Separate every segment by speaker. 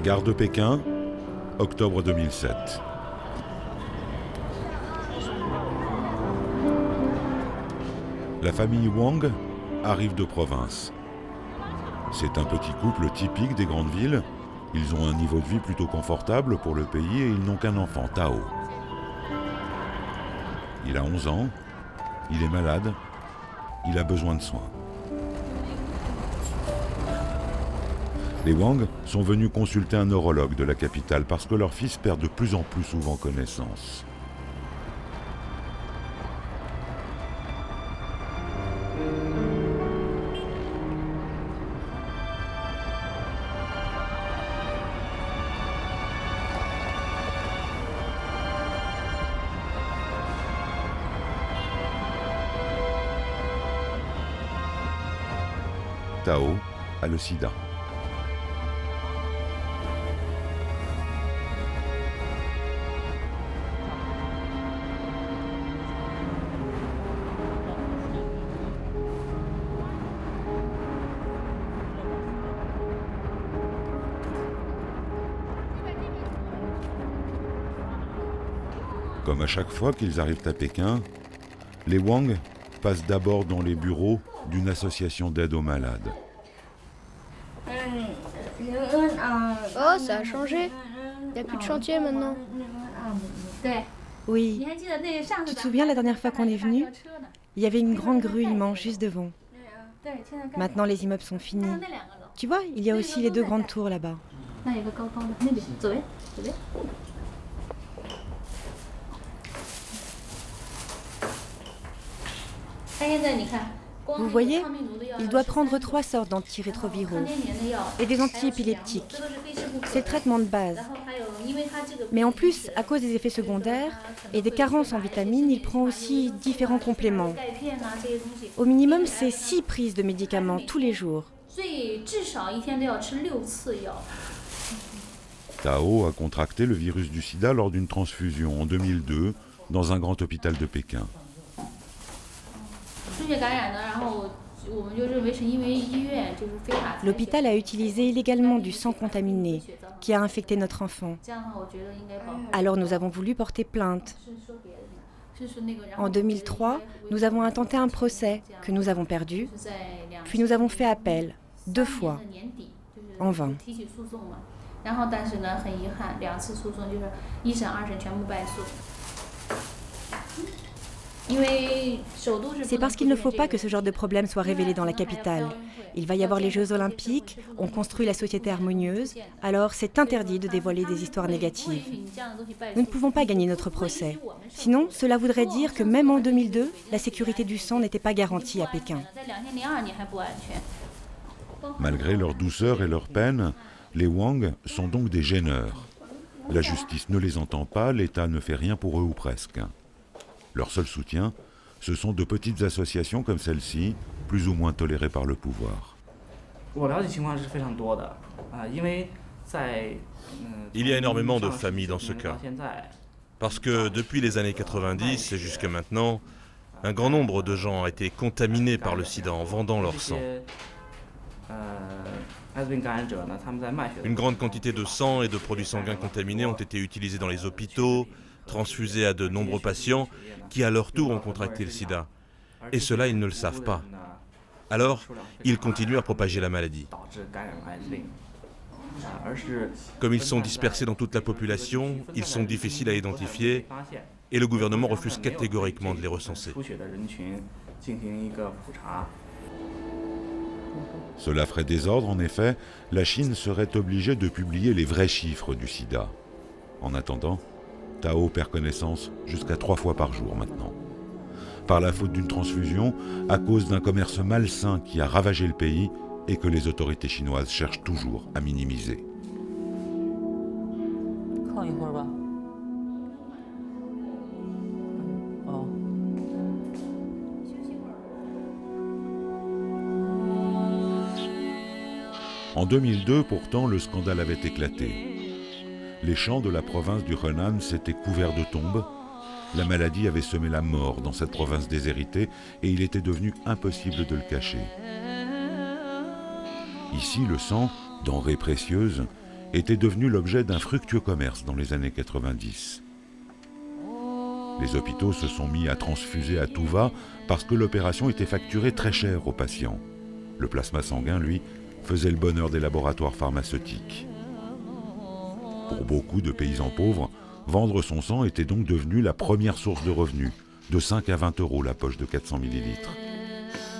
Speaker 1: Gare de Pékin, octobre 2007. La famille Wang arrive de province. C'est un petit couple typique des grandes villes. Ils ont un niveau de vie plutôt confortable pour le pays et ils n'ont qu'un enfant, Tao. Il a 11 ans, il est malade, il a besoin de soins. Les Wang sont venus consulter un neurologue de la capitale parce que leur fils perd de plus en plus souvent connaissance. Tao a le sida. Comme à chaque fois qu'ils arrivent à Pékin, les Wang passent d'abord dans les bureaux d'une association d'aide aux malades.
Speaker 2: Oh, ça a changé. Il n'y a plus de chantier maintenant.
Speaker 3: Oui. Tu te souviens la dernière fois qu'on est venu? Il y avait une grande grue immense juste devant. Maintenant, les immeubles sont finis. Tu vois, il y a aussi les deux grandes tours là-bas. Vous voyez, il doit prendre 3 sortes d'antirétroviraux et des antiépileptiques. C'est le traitement de base. Mais en plus, à cause des effets secondaires et des carences en vitamines, il prend aussi différents compléments. Au minimum, c'est 6 prises de médicaments tous les jours.
Speaker 1: Tao a contracté le virus du sida lors d'une transfusion en 2002 dans un grand hôpital de Pékin.
Speaker 3: L'hôpital a utilisé illégalement du sang contaminé qui a infecté notre enfant. Alors nous avons voulu porter plainte. En 2003, nous avons intenté un procès que nous avons perdu, puis nous avons fait appel 2 fois, en vain. C'est parce qu'il ne faut pas que ce genre de problème soit révélé dans la capitale. Il va y avoir les Jeux Olympiques, on construit la société harmonieuse, alors c'est interdit de dévoiler des histoires négatives. Nous ne pouvons pas gagner notre procès. Sinon, cela voudrait dire que même en 2002, la sécurité du sang n'était pas garantie à Pékin.
Speaker 1: Malgré leur douceur et leur peine, les Wang sont donc des gêneurs. La justice ne les entend pas, l'État ne fait rien pour eux ou presque. Leur seul soutien, ce sont de petites associations comme celle-ci, plus ou moins tolérées par le pouvoir.
Speaker 4: Il y a énormément de familles dans ce cas. Parce que depuis les années 90 et jusqu'à maintenant, un grand nombre de gens ont été contaminés par le sida en vendant leur sang. Une grande quantité de sang et de produits sanguins contaminés ont été utilisés dans les hôpitaux, transfusés à de nombreux patients qui à leur tour ont contracté le sida. Et cela, ils ne le savent pas. Alors, ils continuent à propager la maladie. Comme ils sont dispersés dans toute la population, ils sont difficiles à identifier et le gouvernement refuse catégoriquement de les recenser.
Speaker 1: Cela ferait désordre, en effet, la Chine serait obligée de publier les vrais chiffres du sida. En attendant, Tao perd connaissance jusqu'à 3 fois par jour maintenant. Par la faute d'une transfusion, à cause d'un commerce malsain qui a ravagé le pays et que les autorités chinoises cherchent toujours à minimiser. En 2002, pourtant, le scandale avait éclaté. Les champs de la province du Henan s'étaient couverts de tombes. La maladie avait semé la mort dans cette province déshéritée et il était devenu impossible de le cacher. Ici, le sang, denrée précieuse, était devenu l'objet d'un fructueux commerce dans les années 90. Les hôpitaux se sont mis à transfuser à tout va parce que l'opération était facturée très cher aux patients. Le plasma sanguin, lui, faisait le bonheur des laboratoires pharmaceutiques. Pour beaucoup de paysans pauvres, vendre son sang était donc devenu la première source de revenus, de 5 à 20 euros la poche de 400 millilitres.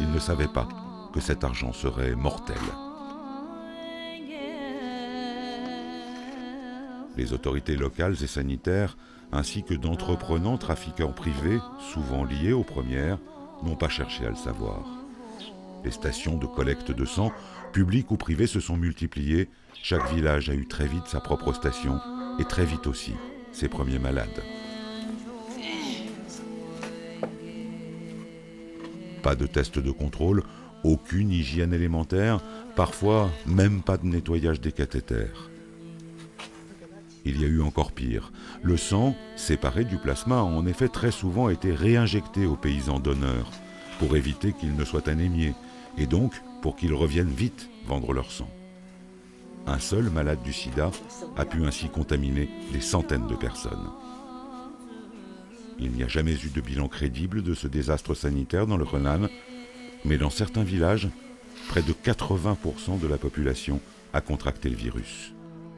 Speaker 1: Ils ne savaient pas que cet argent serait mortel. Les autorités locales et sanitaires, ainsi que d'entreprenants trafiquants privés, souvent liés aux premières, n'ont pas cherché à le savoir. Les stations de collecte de sang, publiques ou privées, se sont multipliées. Chaque village a eu très vite sa propre station et très vite aussi ses premiers malades. Pas de test de contrôle, aucune hygiène élémentaire, parfois même pas de nettoyage des cathéters. Il y a eu encore pire. Le sang, séparé du plasma, a en effet très souvent été réinjecté aux paysans donneurs pour éviter qu'ils ne soient anémiés et donc pour qu'ils reviennent vite vendre leur sang. Un seul malade du sida a pu ainsi contaminer des centaines de personnes. Il n'y a jamais eu de bilan crédible de ce désastre sanitaire dans le Henan, mais dans certains villages, près de 80% de la population a contracté le virus.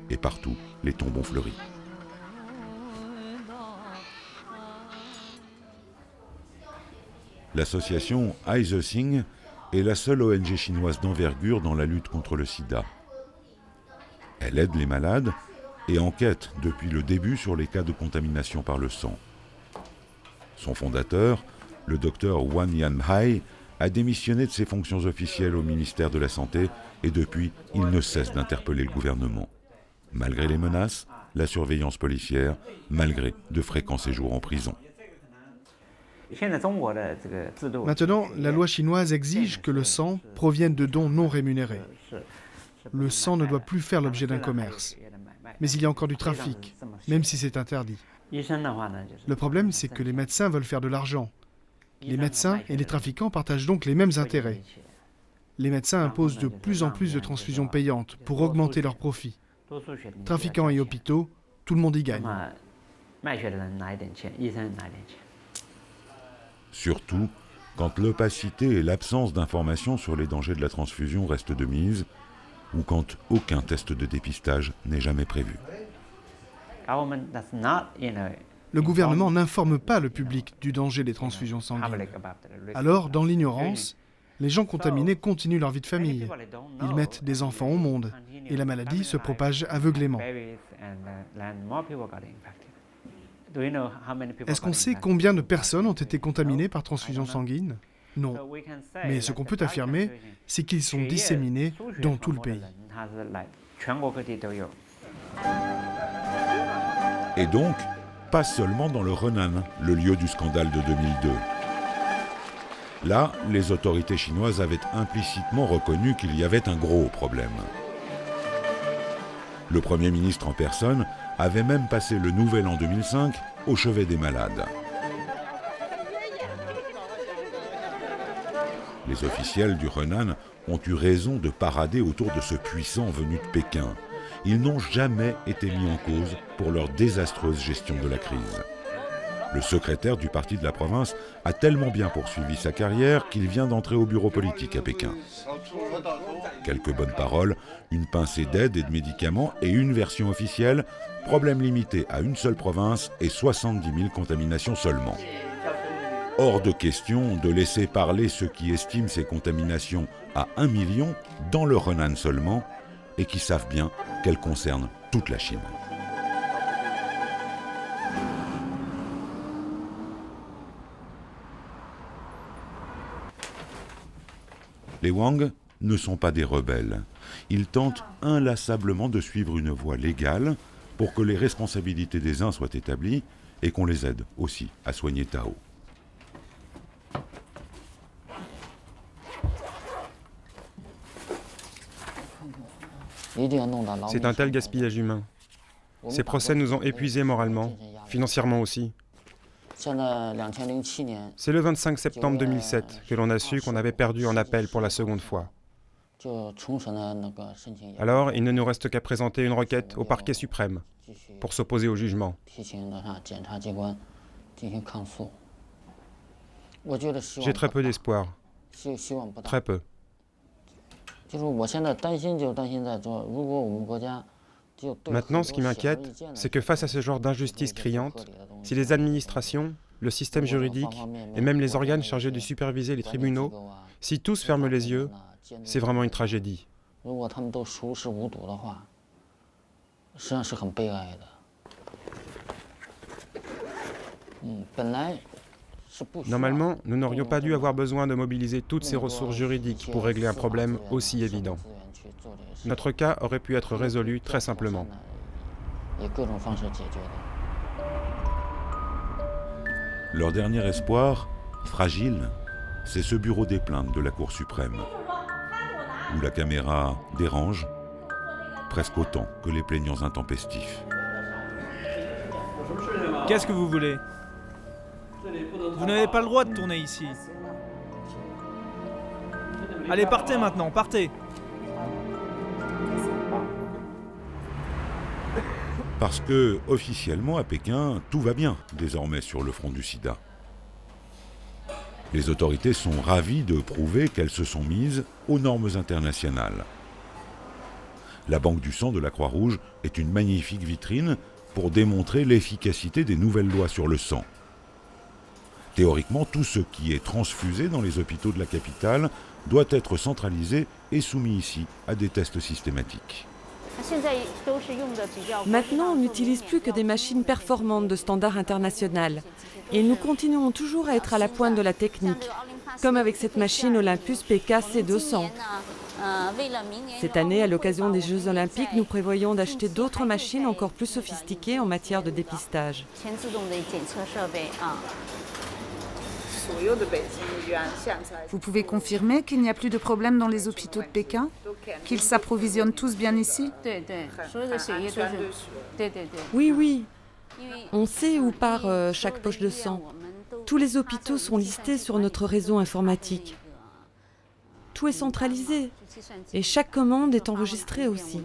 Speaker 1: Et partout, les tombes ont fleuri. L'association Ai The Sing est la seule ONG chinoise d'envergure dans la lutte contre le sida. Elle aide les malades et enquête depuis le début sur les cas de contamination par le sang. Son fondateur, le docteur Wan Yanhai, a démissionné de ses fonctions officielles au ministère de la Santé et depuis, il ne cesse d'interpeller le gouvernement. Malgré les menaces, la surveillance policière, malgré de fréquents séjours en prison.
Speaker 5: Maintenant, la loi chinoise exige que le sang provienne de dons non rémunérés. Le sang ne doit plus faire l'objet d'un commerce. Mais il y a encore du trafic, même si c'est interdit. Le problème, c'est que les médecins veulent faire de l'argent. Les médecins et les trafiquants partagent donc les mêmes intérêts. Les médecins imposent de plus en plus de transfusions payantes pour augmenter leurs profits. Trafiquants et hôpitaux, tout le monde y gagne.
Speaker 1: Surtout quand l'opacité et l'absence d'informations sur les dangers de la transfusion restent de mise, ou quand aucun test de dépistage n'est jamais prévu.
Speaker 5: Le gouvernement n'informe pas le public du danger des transfusions sanguines. Alors, dans l'ignorance, les gens contaminés continuent leur vie de famille. Ils mettent des enfants au monde et la maladie se propage aveuglément. Est-ce qu'on sait combien de personnes ont été contaminées par transfusion sanguine ? Non. Mais ce qu'on peut affirmer, c'est qu'ils sont disséminés dans tout le pays.
Speaker 1: Et donc, pas seulement dans le Henan, le lieu du scandale de 2002. Là, les autorités chinoises avaient implicitement reconnu qu'il y avait un gros problème. Le Premier ministre en personne avait même passé le Nouvel An 2005 au chevet des malades. Les officiels du Henan ont eu raison de parader autour de ce puissant venu de Pékin. Ils n'ont jamais été mis en cause pour leur désastreuse gestion de la crise. Le secrétaire du parti de la province a tellement bien poursuivi sa carrière qu'il vient d'entrer au bureau politique à Pékin. Quelques bonnes paroles, une pincée d'aide et de médicaments et une version officielle, problème limité à une seule province et 70 000 contaminations seulement. Hors de question de laisser parler ceux qui estiment ces contaminations à 1 million dans le Henan seulement et qui savent bien qu'elles concernent toute la Chine. Les Wang ne sont pas des rebelles. Ils tentent inlassablement de suivre une voie légale pour que les responsabilités des uns soient établies et qu'on les aide aussi à soigner Tao.
Speaker 6: C'est un tel gaspillage humain. Ces procès nous ont épuisés moralement, financièrement aussi. C'est le 25 septembre 2007 que l'on a su qu'on avait perdu en appel pour la seconde fois. Alors, il ne nous reste qu'à présenter une requête au parquet suprême pour s'opposer au jugement. J'ai très peu d'espoir. Très peu. Maintenant, ce qui m'inquiète, c'est que face à ce genre d'injustice criante, si les administrations, le système juridique et même les organes chargés de superviser les tribunaux, si tous ferment les yeux, c'est vraiment une tragédie. Normalement, nous n'aurions pas dû avoir besoin de mobiliser toutes ces ressources juridiques pour régler un problème aussi évident. Notre cas aurait pu être résolu très simplement.
Speaker 1: Leur dernier espoir, fragile, c'est ce bureau des plaintes de la Cour suprême, où la caméra dérange presque autant que les plaignants intempestifs.
Speaker 7: Qu'est-ce que vous voulez ? Vous n'avez pas le droit de tourner ici. Allez, partez maintenant, partez.
Speaker 1: Parce que, officiellement, à Pékin, tout va bien désormais sur le front du sida. Les autorités sont ravies de prouver qu'elles se sont mises aux normes internationales. La Banque du sang de la Croix-Rouge est une magnifique vitrine pour démontrer l'efficacité des nouvelles lois sur le sang. Théoriquement, tout ce qui est transfusé dans les hôpitaux de la capitale doit être centralisé et soumis ici à des tests systématiques.
Speaker 8: Maintenant, on n'utilise plus que des machines performantes de standard international. Et nous continuons toujours à être à la pointe de la technique, comme avec cette machine Olympus PK C200. Cette année, à l'occasion des Jeux Olympiques, nous prévoyons d'acheter d'autres machines encore plus sophistiquées en matière de dépistage.
Speaker 9: Vous pouvez confirmer qu'il n'y a plus de problème dans les hôpitaux de Pékin ? Qu'ils s'approvisionnent tous bien ici ?
Speaker 8: Oui. On sait où part chaque poche de sang. Tous les hôpitaux sont listés sur notre réseau informatique. Tout est centralisé et chaque commande est enregistrée aussi.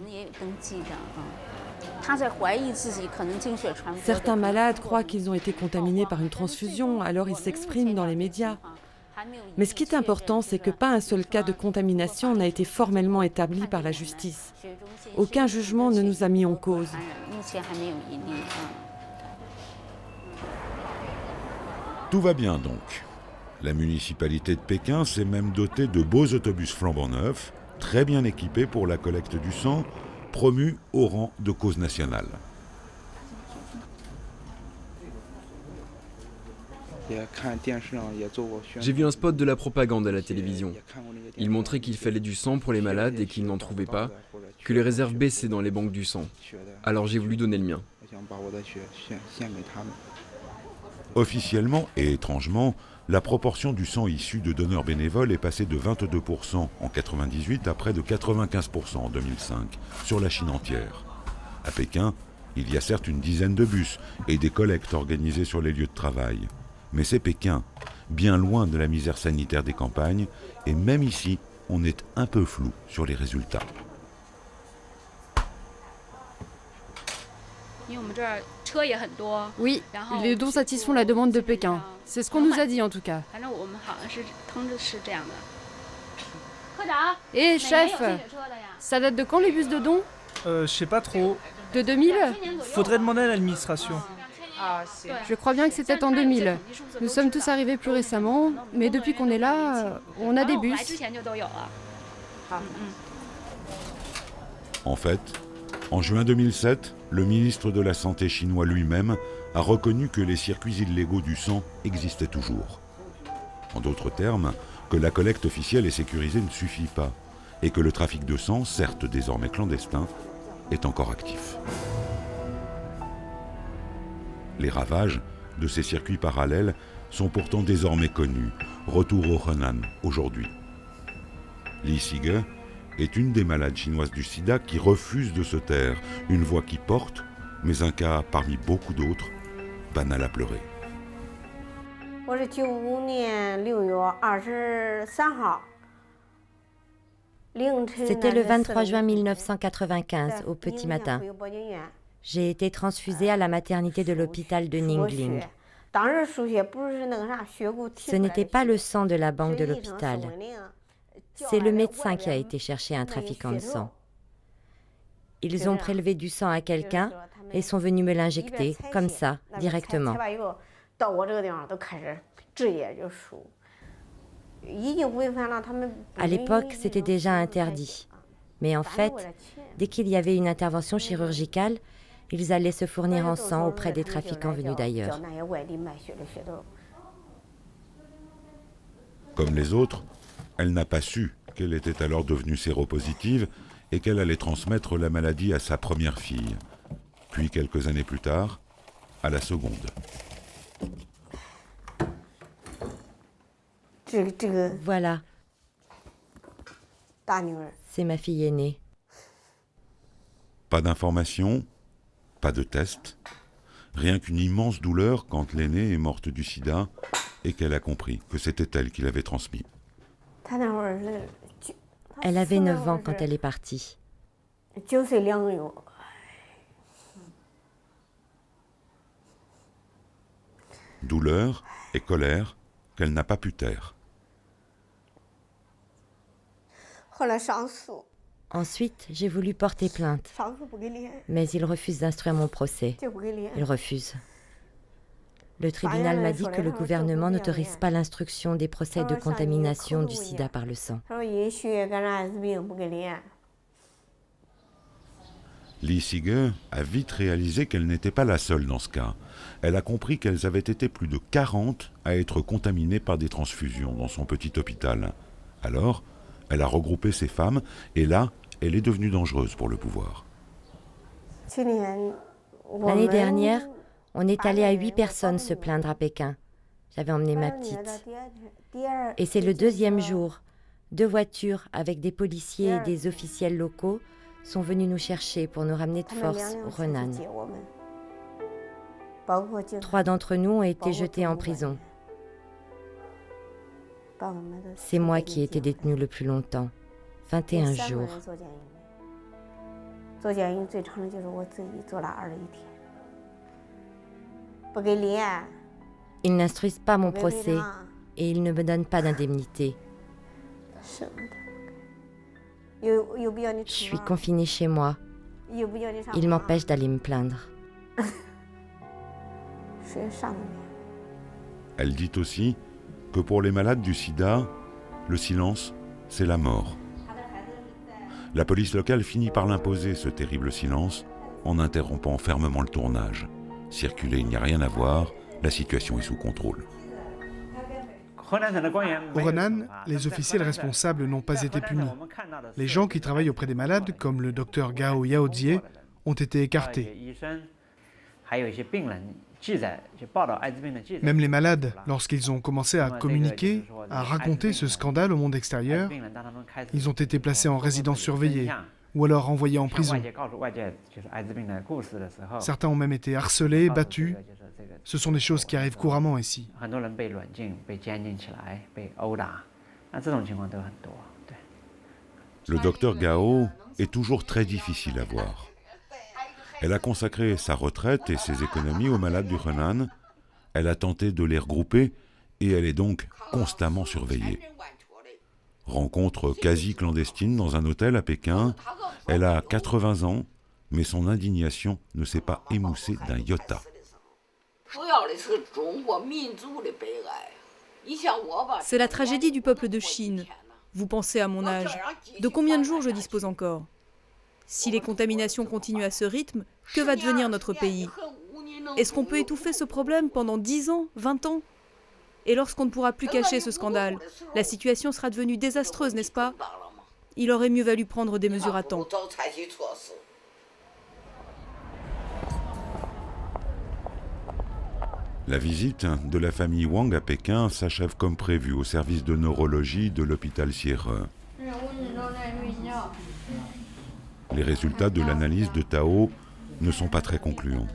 Speaker 8: Certains malades croient qu'ils ont été contaminés par une transfusion, alors ils s'expriment dans les médias. Mais ce qui est important, c'est que pas un seul cas de contamination n'a été formellement établi par la justice. Aucun jugement ne nous a mis en cause.
Speaker 1: Tout va bien donc. La municipalité de Pékin s'est même dotée de beaux autobus flambant neufs, très bien équipés pour la collecte du sang, promus au rang de cause nationale.
Speaker 10: J'ai vu un spot de la propagande à la télévision. Il montrait qu'il fallait du sang pour les malades et qu'ils n'en trouvaient pas, que les réserves baissaient dans les banques du sang. Alors j'ai voulu donner le mien.
Speaker 1: Officiellement et étrangement, la proportion du sang issu de donneurs bénévoles est passée de 22% en 1998 à près de 95% en 2005, sur la Chine entière. À Pékin, il y a certes une dizaine de bus et des collectes organisées sur les lieux de travail. Mais c'est Pékin, bien loin de la misère sanitaire des campagnes, et même ici, on est un peu flou sur les résultats.
Speaker 11: Oui, les dons satisfont la demande de Pékin. C'est ce qu'on nous a dit en tout cas. Hé, chef, ça date de quand les bus de dons ?
Speaker 7: Je sais pas trop.
Speaker 11: De 2000 ?
Speaker 7: Faudrait demander à l'administration.
Speaker 11: Je crois bien que c'était en 2000. Nous sommes tous arrivés plus récemment, mais depuis qu'on est là, on a des bus.
Speaker 1: En fait, en juin 2007, le ministre de la Santé chinois lui-même a reconnu que les circuits illégaux du sang existaient toujours. En d'autres termes, que la collecte officielle et sécurisée ne suffit pas, et que le trafic de sang, certes désormais clandestin, est encore actif. Les ravages de ces circuits parallèles sont pourtant désormais connus. Retour au Henan aujourd'hui. Li Sige est une des malades chinoises du sida qui refuse de se taire, une voix qui porte, mais un cas parmi beaucoup d'autres, banal à pleurer.
Speaker 12: C'était le 23 juin 1995, au petit matin. J'ai été transfusée à la maternité de l'hôpital de Ningling. Ce n'était pas le sang de la banque de l'hôpital. C'est le médecin qui a été chercher un trafiquant de sang. Ils ont prélevé du sang à quelqu'un et sont venus me l'injecter, comme ça, directement. À l'époque, c'était déjà interdit. Mais en fait, dès qu'il y avait une intervention chirurgicale, ils allaient se fournir en sang auprès des trafiquants venus d'ailleurs.
Speaker 1: Comme les autres, elle n'a pas su qu'elle était alors devenue séropositive et qu'elle allait transmettre la maladie à sa première fille, puis quelques années plus tard, à la seconde.
Speaker 12: Voilà. C'est ma fille aînée.
Speaker 1: Pas d'informations, pas de test, rien qu'une immense douleur quand l'aînée est morte du sida et qu'elle a compris que c'était elle qui l'avait transmis.
Speaker 12: Elle avait 9 ans quand elle est partie.
Speaker 1: Douleur et colère qu'elle n'a pas pu taire.
Speaker 12: Ensuite, j'ai voulu porter plainte, mais il refuse d'instruire mon procès. Il refuse. Le tribunal m'a dit que le gouvernement n'autorise pas l'instruction des procès de contamination du sida par le sang.
Speaker 1: Lee Sige a vite réalisé qu'elle n'était pas la seule dans ce cas. Elle a compris qu'elles avaient été plus de 40 à être contaminées par des transfusions dans son petit hôpital. Alors, elle a regroupé ses femmes et là, elle est devenue dangereuse pour le pouvoir.
Speaker 12: L'année dernière, on est allé à 8 personnes se plaindre à Pékin. J'avais emmené ma petite. Et c'est le 2e jour. 2 voitures avec des policiers et des officiels locaux sont venus nous chercher pour nous ramener de force au Henan. 3 d'entre nous ont été jetés en prison. C'est moi qui ai été détenue le plus longtemps, 21 jours. Ils n'instruisent pas mon procès et ils ne me donnent pas d'indemnité. Je suis confinée chez moi. Ils m'empêchent d'aller me plaindre.
Speaker 1: Elle dit aussi que pour les malades du sida, le silence, c'est la mort. La police locale finit par l'imposer, ce terrible silence, en interrompant fermement le tournage. Circuler, il n'y a rien à voir, la situation est sous contrôle.
Speaker 5: Au Henan, les officiels responsables n'ont pas été punis. Les gens qui travaillent auprès des malades, comme le docteur Gao Yaozie, ont été écartés. Même les malades, lorsqu'ils ont commencé à communiquer, à raconter ce scandale au monde extérieur, ils ont été placés en résidence surveillée ou alors envoyés en prison. Certains ont même été harcelés, battus. Ce sont des choses qui arrivent couramment ici.
Speaker 1: Le docteur Gao est toujours très difficile à voir. Elle a consacré sa retraite et ses économies aux malades du Henan. Elle a tenté de les regrouper et elle est donc constamment surveillée. Rencontre quasi clandestine dans un hôtel à Pékin. Elle a 80 ans, mais son indignation ne s'est pas émoussée d'un iota.
Speaker 13: C'est la tragédie du peuple de Chine. Vous pensez à mon âge. De combien de jours je dispose encore ? Si les contaminations continuent à ce rythme, que va devenir notre pays ? Est-ce qu'on peut étouffer ce problème pendant 10 ans, 20 ans ? Et lorsqu'on ne pourra plus cacher ce scandale, la situation sera devenue désastreuse, n'est-ce pas ? Il aurait mieux valu prendre des mesures à temps.
Speaker 1: La visite de la famille Wang à Pékin s'achève comme prévu au service de neurologie de l'hôpital Sierre. Les résultats de l'analyse de Tao ne sont pas très concluants.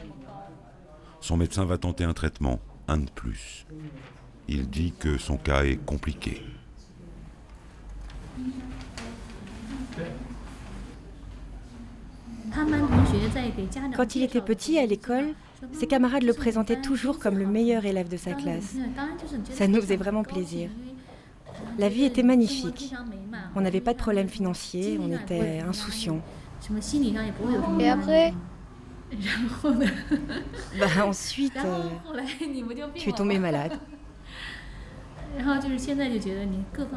Speaker 1: Son médecin va tenter un traitement, un de plus. Il dit que son cas est compliqué.
Speaker 3: Quand il était petit, à l'école, ses camarades le présentaient toujours comme le meilleur élève de sa classe. Ça nous faisait vraiment plaisir. La vie était magnifique. On n'avait pas de problème financier, on était insouciants.
Speaker 2: Et après?
Speaker 3: Ensuite, tu es tombé malade.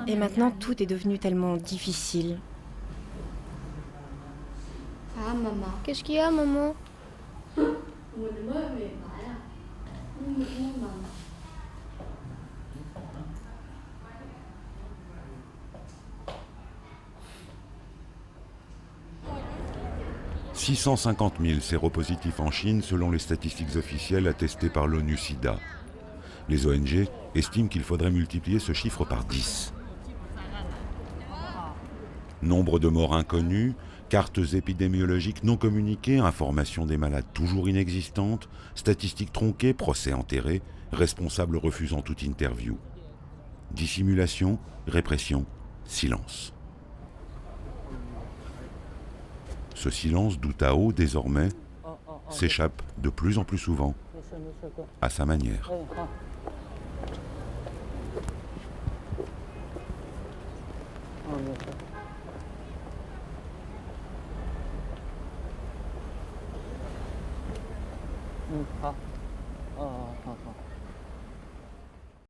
Speaker 3: Et maintenant, tout est devenu tellement difficile.
Speaker 2: Qu'est-ce qu'il y a, maman?
Speaker 1: « 650 000 séropositifs en Chine selon les statistiques officielles attestées par l'ONU-SIDA. Les ONG estiment qu'il faudrait multiplier ce chiffre par 10. Nombre de morts inconnus, cartes épidémiologiques non communiquées, informations des malades toujours inexistantes, statistiques tronquées, procès enterrés, responsables refusant toute interview. Dissimulation, répression, silence. Ce silence d'Hu Tao, désormais, s'échappe de plus en plus souvent, à sa manière.